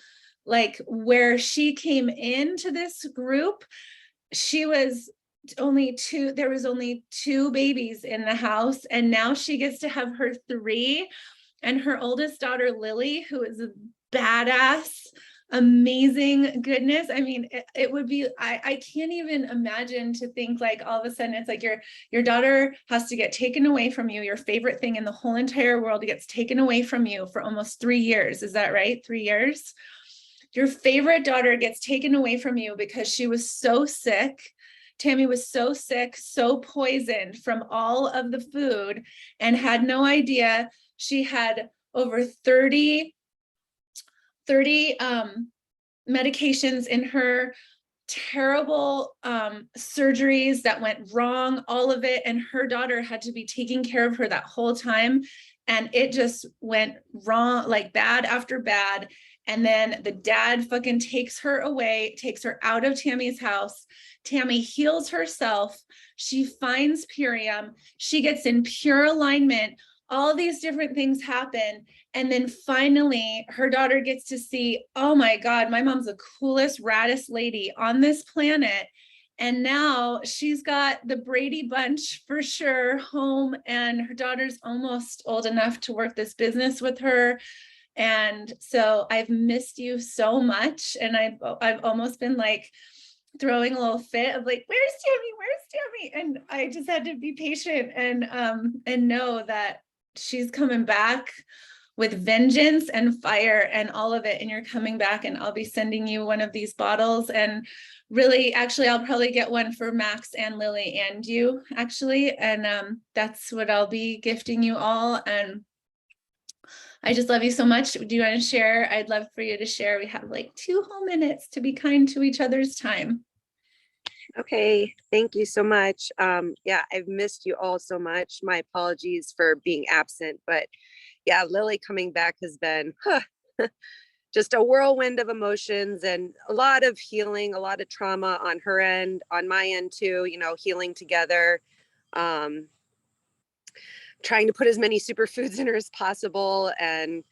like where she came into this group. She was only 2, there was only 2 babies in the house, and now she gets to have her 3, and her oldest daughter Lily, who is a badass, amazing goodness. I mean, it would be, I can't even imagine to think like all of a sudden it's like your daughter has to get taken away from you. Your favorite thing in the whole entire world gets taken away from you for almost 3 years. Is that right? 3 years? Your favorite daughter gets taken away from you because she was so sick. Tammy was so sick, so poisoned from all of the food, and had no idea. She had over 30 medications in her terrible surgeries that went wrong, all of it. And her daughter had to be taking care of her that whole time. And it just went wrong, like bad after bad. And then the dad fucking takes her away, takes her out of Tammy's house. Tammy heals herself. She finds Purium. She gets in pure alignment. All these different things happen. And then finally, her daughter gets to see, oh my God, my mom's the coolest, raddest lady on this planet. And now she's got the Brady Bunch for sure home, and her daughter's almost old enough to work this business with her. And so I've missed you so much. And I've almost been like throwing a little fit of like, where's Tammy? Where's Tammy? And I just had to be patient and know that she's coming back with vengeance and fire and all of it. And you're coming back, and I'll be sending you one of these bottles. And really, actually, I'll probably get one for Max and Lily and you, actually. And that's what I'll be gifting you all. And I just love you so much. Do you want to share? I'd love for you to share. We have like 2 whole minutes to be kind to each other's time. Okay, thank you so much. Yeah, I've missed you all so much. My apologies for being absent, but yeah, Lily coming back has been just a whirlwind of emotions and a lot of healing, a lot of trauma on her end, on my end too, you know, healing together. Trying to put as many superfoods in her as possible and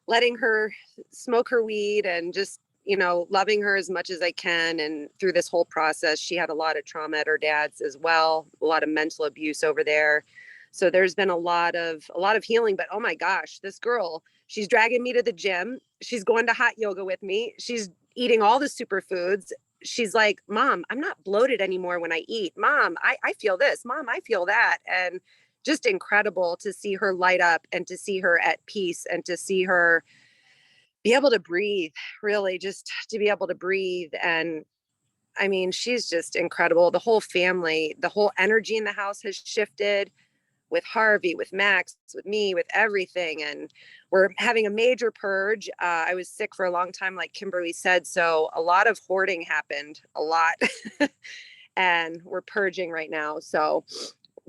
letting her smoke her weed and just, you know, loving her as much as I can. And through this whole process, she had a lot of trauma at her dad's as well, a lot of mental abuse over there. So there's been a lot of healing, but oh my gosh, this girl, she's dragging me to the gym. She's going to hot yoga with me. She's eating all the superfoods. She's like, Mom, I'm not bloated anymore when I eat. Mom, I feel this. Mom, I feel that. And just incredible to see her light up and to see her at peace and to see her be able to breathe, really just to be able to breathe. And I mean, she's just incredible. The whole family, the whole energy in the house has shifted with Harvey, with Max, with me, with everything. And we're having a major purge. I was sick for a long time, like Kimberly said. So a lot of hoarding happened, a lot. And we're purging right now. So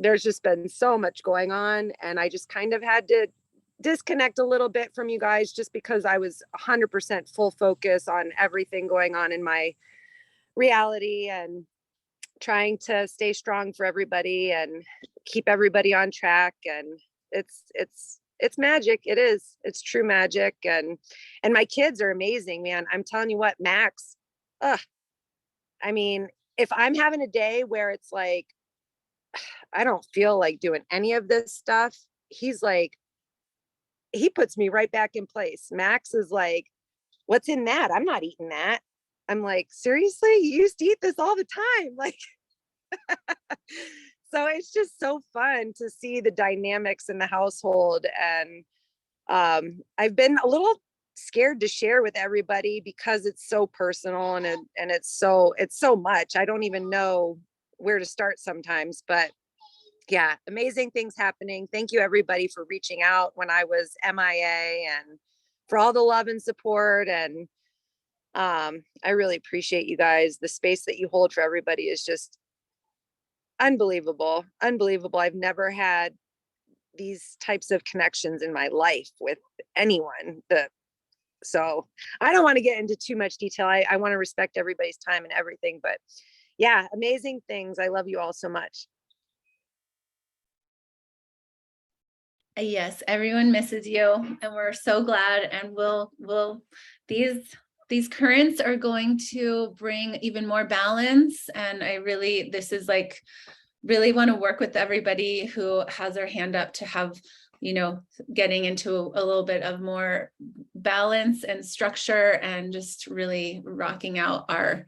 there's just been so much going on. And I just kind of had to disconnect a little bit from you guys just because I was 100% full focus on everything going on in my reality and trying to stay strong for everybody and keep everybody on track. And it's magic. It is. It's true magic. And my kids are amazing, man. I'm telling you what, Max, I mean, if I'm having a day where it's like, I don't feel like doing any of this stuff, he's like, he puts me right back in place. Max is like, what's in that? I'm not eating that. I'm like, seriously? You used to eat this all the time. Like, so it's just so fun to see the dynamics in the household. And I've been a little scared to share with everybody because it's so personal and it's so much. I don't even know where to start sometimes, but yeah, amazing things happening. Thank you everybody for reaching out when I was MIA and for all the love and support. And I really appreciate you guys. The space that you hold for everybody is just unbelievable. I've never had these types of connections in my life with anyone. So I don't want to get into too much detail. I want to respect everybody's time and everything, but yeah, amazing things. I love you all so much. Yes, everyone misses you, and we're so glad. And these currents are going to bring even more balance. And this is like, really want to work with everybody who has their hand up to have, you know, getting into a little bit of more balance and structure and just really rocking out our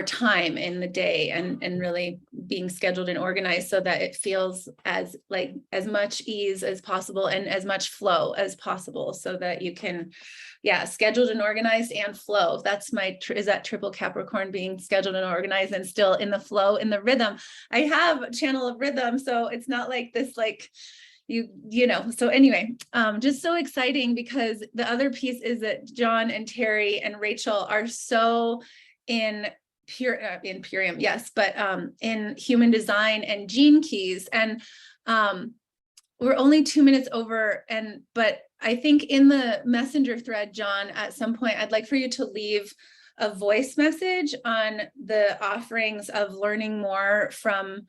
time in the day and really being scheduled and organized so that it feels as much ease as possible and as much flow as possible so that you can, scheduled and organized and flow. That's is that triple Capricorn, being scheduled and organized and still in the flow, in the rhythm. I have a channel of rhythm, so it's not like this, like, you know, so anyway, just so exciting because the other piece is that John and Terry and Rachel are so in in Purium, yes, but in human design and gene keys. And we're only 2 minutes over, but I think in the messenger thread, John, at some point, I'd like for you to leave a voice message on the offerings of learning more from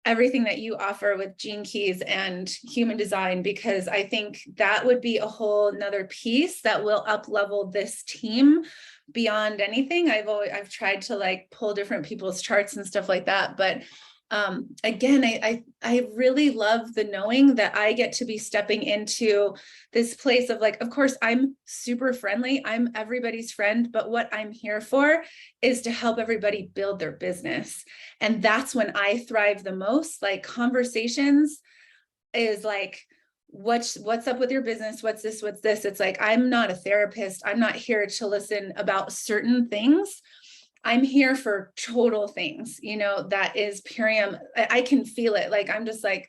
everything that you offer with gene keys and human design, because I think that would be a whole nother piece that will up level this team beyond anything. I've tried to like pull different people's charts and stuff like that, but again, I really love the knowing that I get to be stepping into this place of like, of course, I'm super friendly. I'm everybody's friend, but what I'm here for is to help everybody build their business. And that's when I thrive the most. Like conversations is like, what's up with your business? What's this? What's this? It's like, I'm not a therapist. I'm not here to listen about certain things. I'm here for total things, that is Purium. I can feel it. Like, I'm just like,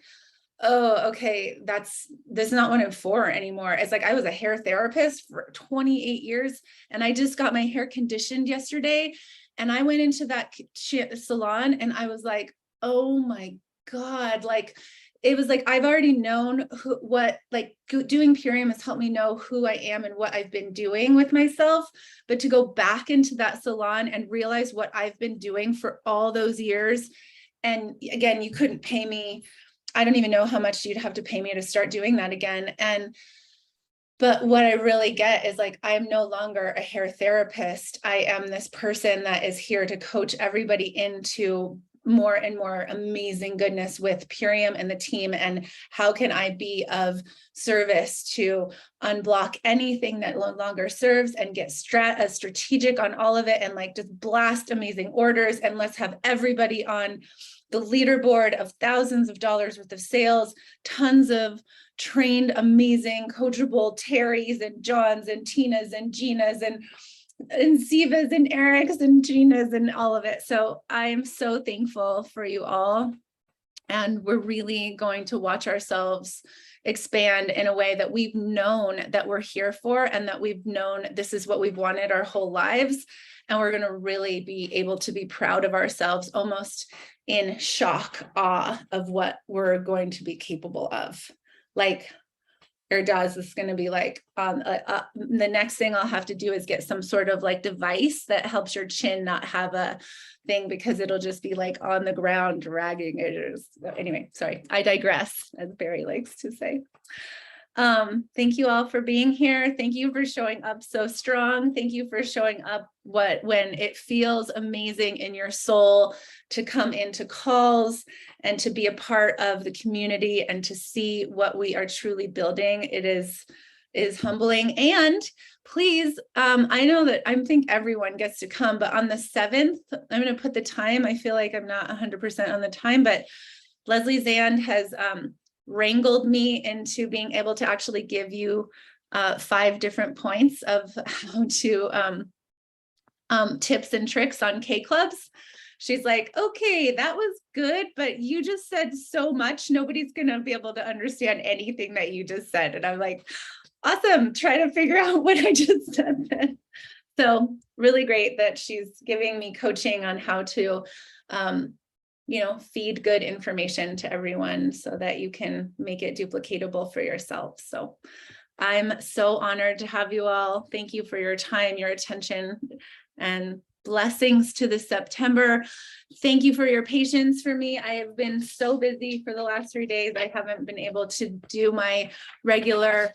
oh, okay, this is not what I'm for anymore. It's like, I was a hair therapist for 28 years and I just got my hair conditioned yesterday. And I went into that salon and I was like, oh my God, like, it was like, I've already known doing Purium has helped me know who I am and what I've been doing with myself. But to go back into that salon and realize what I've been doing for all those years. And again, you couldn't pay me. I don't even know how much you'd have to pay me to start doing that again. But what I really get is like, I'm no longer a hair therapist. I am this person that is here to coach everybody into more and more amazing goodness with Purium and the team. And how can I be of service to unblock anything that no longer serves and get strategic on all of it and like just blast amazing orders. And let's have everybody on the leaderboard of thousands of dollars worth of sales, tons of trained, amazing, coachable Terrys and Johns and Tinas and Ginas and Sivas and Erics and Ginas and all of it. So I'm so thankful for you all. And we're really going to watch ourselves expand in a way that we've known that we're here for, and that we've known this is what we've wanted our whole lives. And we're going to really be able to be proud of ourselves, almost in shock, awe of what we're going to be capable of. Like, Erdaz is going to be like, the next thing I'll have to do is get some sort of like device that helps your chin not have a thing, because it'll just be like on the ground dragging it. Anyway, sorry, I digress, as Barry likes to say. Thank you all for being here. Thank you for showing up so strong. Thank you for showing up when it feels amazing in your soul to come into calls and to be a part of the community and to see what we are truly building. It is humbling. And please, I know that I think everyone gets to come, but on the 7th, I'm going to put the time. I feel like I'm not 100% on the time, but Leslie Zand has wrangled me into being able to actually give you 5 different points of how to tips and tricks on K clubs. She's like, okay, that was good, but you just said so much. Nobody's going to be able to understand anything that you just said. And I'm like, awesome. Try to figure out what I just said then. So really great that she's giving me coaching on how to, feed good information to everyone so that you can make it duplicatable for yourself. So I'm so honored to have you all. Thank you for your time, your attention, and blessings to this September. Thank you for your patience for me. I have been so busy for the last 3 days. I haven't been able to do my regular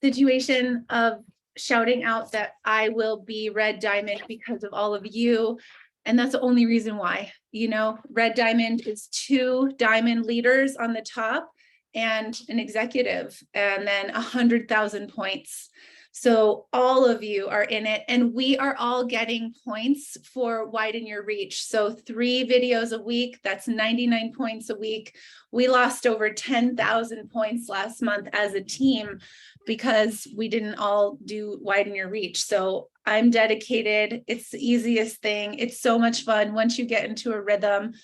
situation of shouting out that I will be Red Diamond because of all of you. And that's the only reason why. Red Diamond is 2 diamond leaders on the top and an executive, and then 100,000 points. So all of you are in it, and we are all getting points for widen your reach. So 3 videos a week, that's 99 points a week. We lost over 10,000 points last month as a team because we didn't all do widen your reach. So I'm dedicated. It's the easiest thing. It's so much fun once you get into a rhythm.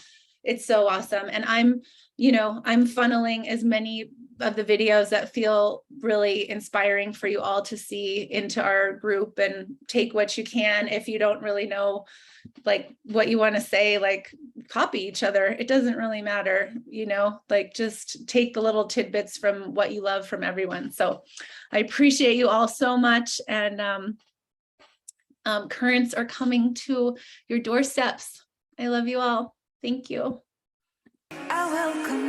It's so awesome. And I'm funneling as many of the videos that feel really inspiring for you all to see into our group, and take what you can. If you don't really know like what you want to say, like copy each other. It doesn't really matter, you know, like just take the little tidbits from what you love from everyone. So I appreciate you all so much. And currents are coming to your doorsteps. I love you all. Thank you. I welcome